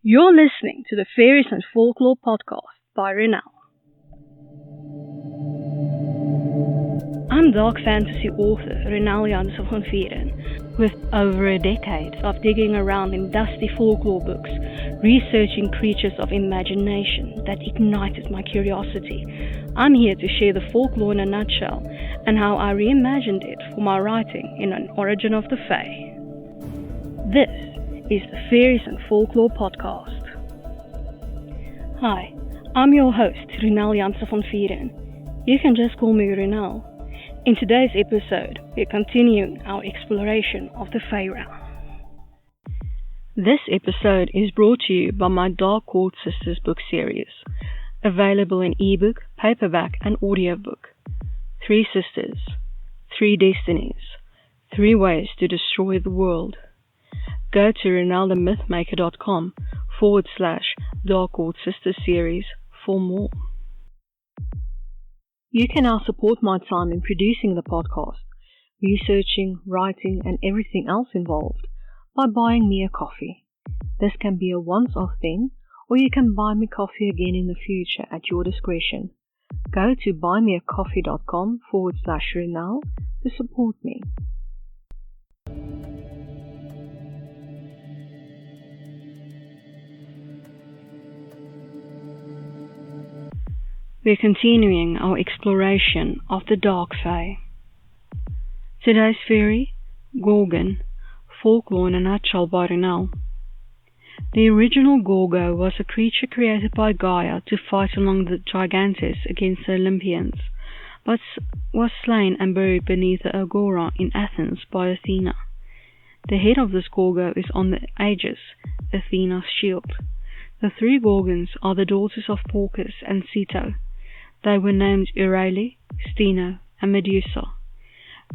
You're listening to the Faeries and Folklore podcast by Ronel. I'm dark fantasy author Ronel Janse van Vuuren. With over a decade of digging around in dusty folklore books, researching creatures of imagination that ignited my curiosity, I'm here to share the folklore in a nutshell and how I reimagined it for my writing in An Origin of the Fae. This is the Faeries and Folklore podcast. Hi, I'm your host, Ronel Janse van Vuuren. You can just call me Ronel. In today's episode, we're continuing our exploration of the Fae realm. This episode is brought to you by my Dark Court Sisters book series, available in ebook, paperback, and audiobook. 3 sisters, 3 destinies, 3 ways to destroy the world. Go to ronelthemythmaker.com/Dark Court Sisters series for more. You can now support my time in producing the podcast, researching, writing, and everything else involved by buying me a coffee. This can be a once-off thing, or you can buy me coffee again in the future at your discretion. Go to buymeacoffee.com/Ronel to support me. We're continuing our exploration of the Dark Fae. Today's fairy, Gorgon, Folklore in a Nutshell by Ronel. The original Gorgo was a creature created by Gaia to fight along the Gigantes against the Olympians, but was slain and buried beneath the Agora in Athens by Athena. The head of this Gorgo is on the Aegis, Athena's shield. The 3 Gorgons are the daughters of Paucus and Ceto. They were named Euryale, Steno, and Medusa.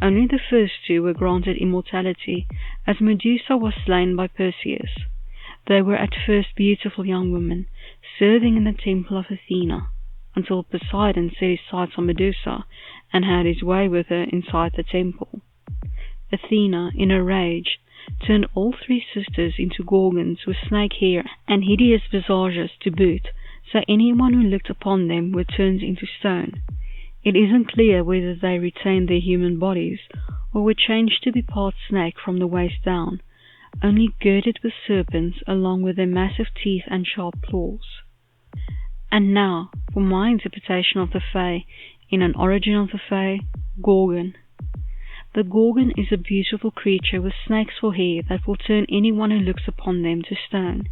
Only the first 2 were granted immortality, as Medusa was slain by Perseus. They were at first beautiful young women, serving in the temple of Athena, until Poseidon set his sights on Medusa and had his way with her inside the temple. Athena, in a rage, turned all 3 sisters into Gorgons with snake hair and hideous visages to boot, so anyone who looked upon them were turned into stone. It isn't clear whether they retained their human bodies, or were changed to be part snake from the waist down, only girded with serpents along with their massive teeth and sharp claws. And now, for my interpretation of the Fae, in An Origin of the Fae, Gorgon. The Gorgon is a beautiful creature with snakes for hair that will turn anyone who looks upon them to stone.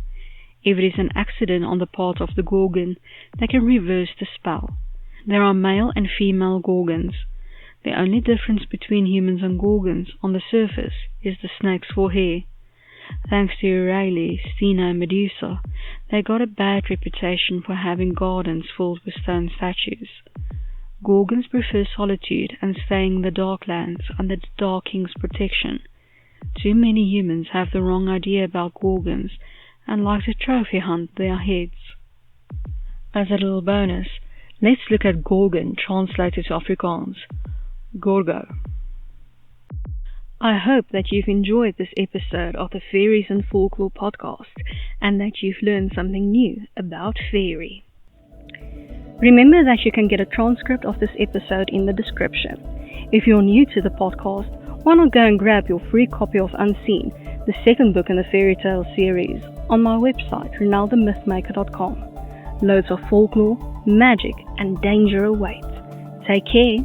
If it is an accident on the part of the Gorgon, they can reverse the spell. There are male and female Gorgons. The only difference between humans and Gorgons on the surface is the snakes for hair. Thanks to Euryale, Steno, and Medusa, they got a bad reputation for having gardens filled with stone statues. Gorgons prefer solitude and staying in the Darklands under the Dark King's protection. Too many humans have the wrong idea about Gorgons and like to trophy hunt their heads. As a little bonus, let's look at Gorgon translated to Afrikaans, Gorgo. I hope that you've enjoyed this episode of the Faeries and Folklore podcast and that you've learned something new about fairy. Remember that you can get a transcript of this episode in the description. If you're new to the podcast, why not go and grab your free copy of Unseen, the 2nd book in the fairy tale series, on my website, ronelthemythmaker.com. Loads of folklore, magic, and danger await. Take care.